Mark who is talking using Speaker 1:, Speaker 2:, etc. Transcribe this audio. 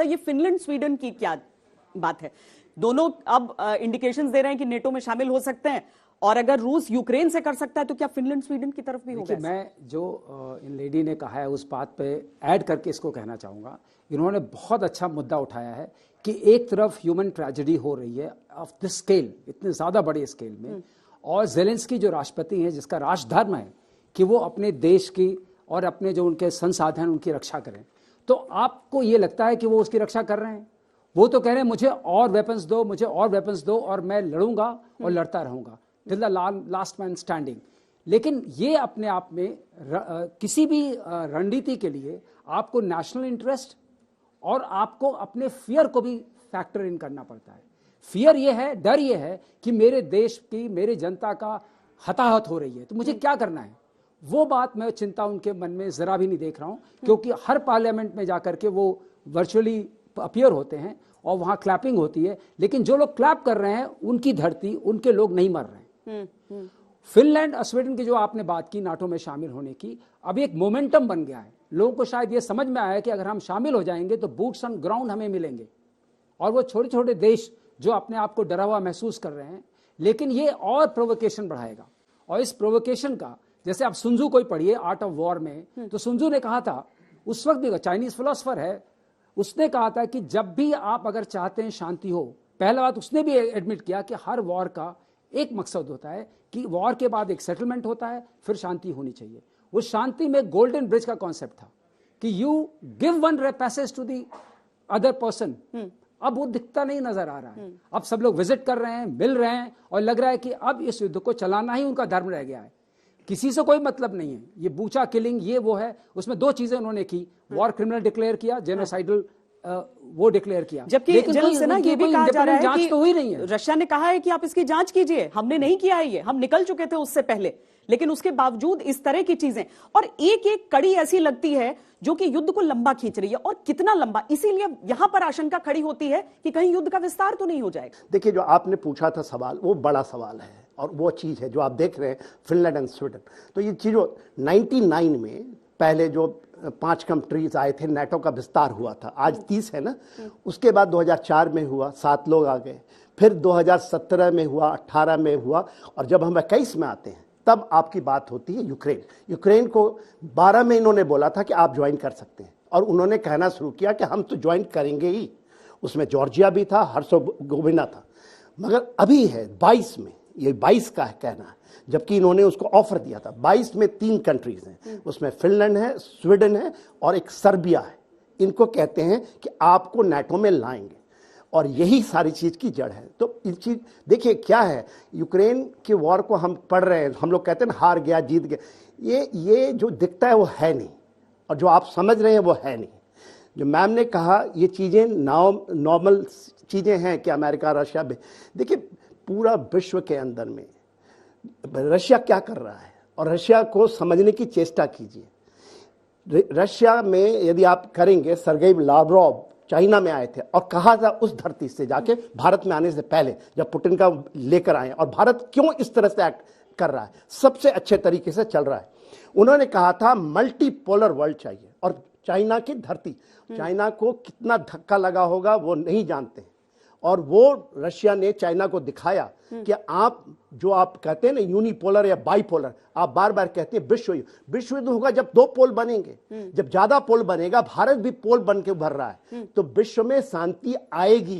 Speaker 1: Sir ये Finland Sweden की क्या बात है? दोनों अब इंडिकेशंस दे रहे हैं कि नेटो में शामिल हो सकते हैं, और अगर रूस यूक्रेन से कर सकता है तो क्या फिनलैंड स्वीडन की तरफ भी होगा?
Speaker 2: मैं जो इन लेडी ने कहा है उस बात पे ऐड करके इसको कहना चाहूँगा, इन्होंने बहुत अच्छा मुद्दा उठाया है कि एक तरफ ह्यूमन ट्रेजेडी हो रही है ऑफ दिस स्केल, इतने ज़्यादा बड़े स्केल में, और जेलेंस्की जो राष्ट्रपति हैं जिसका राजधर्म है कि वो अपने देश की और अपने जो उनके संसाधन उनकी रक्षा करें, तो आपको ये लगता है कि वो उसकी रक्षा कर रहे हैं? वो तो कह रहे हैं मुझे और वेपन्स दो, मुझे और वेपन्स दो, और मैं लड़ूंगा और लड़ता रहूंगा till the last man standing. लेकिन ये अपने आप में किसी भी रणनीति के लिए आपको नेशनल इंटरेस्ट और आपको अपने फियर को भी फैक्टर इन करना पड़ता है। फियर ये है, डर ये है कि मेरे देश की, मेरी जनता का हताहत हो रही है, तो मुझे क्या करना है? वो बात मैं चिंता उनके मन में जरा भी नहीं देख रहा हूं, क्योंकि हर पार्लियामेंट में जाकर के वो वर्चुअली अपीयर होते हैं और वहां क्लैपिंग होती है, लेकिन जो लोग क्लैप कर रहे हैं उनकी धरती, उनके लोग नहीं मर रहे हैं। फिनलैंड और स्वीडन की जो आपने बात की नाटो में शामिल होने की, अभी एक मोमेंटम बन गया है। लोगों को शायद ये समझ में आया कि अगर हम शामिल हो जाएंगे तो बूट्स ऑन ग्राउंड हमें मिलेंगे, और वो छोटे छोटे देश जो अपने आप को डरा हुआ महसूस कर रहे हैं, लेकिन ये और प्रोवोकेशन बढ़ाएगा। और इस प्रोवोकेशन का, जैसे आप सुनजू कोई पढ़िए आर्ट ऑफ वॉर में, तो सुनजू ने कहा था, उस वक्त भी चाइनीज फिलोसफर है, उसने कहा था कि जब भी आप अगर चाहते हैं शांति हो, पहला बात उसने भी एडमिट किया कि हर वॉर का एक मकसद होता है कि वॉर के बाद एक सेटलमेंट होता है, फिर शांति होनी चाहिए। उस शांति में गोल्डन ब्रिज का कॉन्सेप्ट था कि you give one passage to the other person. अब वो दिखता नहीं नजर आ रहा है। अब सब लोग विजिट कर रहे हैं, मिल रहे हैं, और लग रहा है कि अब इस युद्ध को चलाना ही उनका धर्म रह गया है। किसी से कोई मतलब नहीं है। ये बूचा किलिंग, ये वो है, उसमें दो चीजें उन्होंने की, वॉर क्रिमिनल डिक्लेयर किया, जेनोसाइडल वो डिक्लेयर किया।
Speaker 1: जबकि जनरल से ना ये भी कहा जा रहा है कि
Speaker 2: तो हुई नहीं है।
Speaker 1: रशिया ने कहा है कि आप इसकी जांच कीजिए, हमने नहीं किया है, ये हम निकल चुके थे उससे पहले, लेकिन उसके बावजूद इस तरह की चीजें, और एक एक कड़ी ऐसी लगती है जो कि युद्ध को लंबा खींच रही है। और कितना लंबा, इसीलिए यहां पर आशंका खड़ी होती है कि कहीं युद्ध का विस्तार तो नहीं हो जाएगा।
Speaker 3: देखिए, जो आपने पूछा था सवाल, वो बड़ा सवाल है, और वो चीज है जो आप देख रहे हैं फिनलैंड एंड स्वीडन। तो ये चीज 99 में पहले जो 5 कंट्रीज आए थे, नाटो का विस्तार हुआ था, आज 30 है ना। उसके बाद 2004 में हुआ, 7 लोग आ गए, फिर 2017 में हुआ, 18 में हुआ, और जब हम 21 में आते हैं तब आपकी बात होती है यूक्रेन। यूक्रेन को 12 में इन्होंने बोला था कि आप ज्वाइन कर सकते हैं, और उन्होंने कहना शुरू किया कि हम तो ज्वाइन करेंगे ही। उसमें जॉर्जिया भी था, हर्सोगोविना था, मगर अभी है 22 में, ये 22 का कहना है, जबकि इन्होंने उसको ऑफर दिया था। 22 में 3 कंट्रीज हैं, उसमें फिनलैंड है, स्वीडन है, और एक सर्बिया है। इनको कहते हैं कि आपको नाटो में लाएंगे, और यही सारी चीज की जड़ है। तो इस चीज देखिए क्या है, यूक्रेन के वॉर को हम पढ़ रहे हैं, हम लोग कहते हैं हार गया, जीत गया, ये जो दिखता है वो है नहीं, और जो आप समझ रहे हैं वो है नहीं। जो मैम ने कहा, ये चीजें नॉर्मल चीजें हैं कि अमेरिका रशिया में, देखिए पूरा विश्व के अंदर में रशिया क्या कर रहा है, और रशिया को समझने की चेष्टा कीजिए। रशिया में यदि आप करेंगे, सर्गेई लाव्रोव चाइना में आए थे और कहा था उस धरती से जाके, भारत में आने से पहले, जब पुतिन का लेकर आए, और भारत क्यों इस तरह से एक्ट कर रहा है, सबसे अच्छे तरीके से चल रहा है। उन्होंने कहा था मल्टीपोलर वर्ल्ड चाहिए, और चाइना की धरती, चाइना को कितना धक्का लगा होगा वो नहीं जानते, और वो रशिया ने चाइना को दिखाया कि आप जो आप कहते हैं ना यूनिपोलर या बाइपोलर, आप बार बार कहते हैं विश्व युद्ध होगा जब 2 पोल बनेंगे, जब ज्यादा पोल बनेगा, भारत भी पोल बन के उभर रहा है, तो विश्व में शांति आएगी।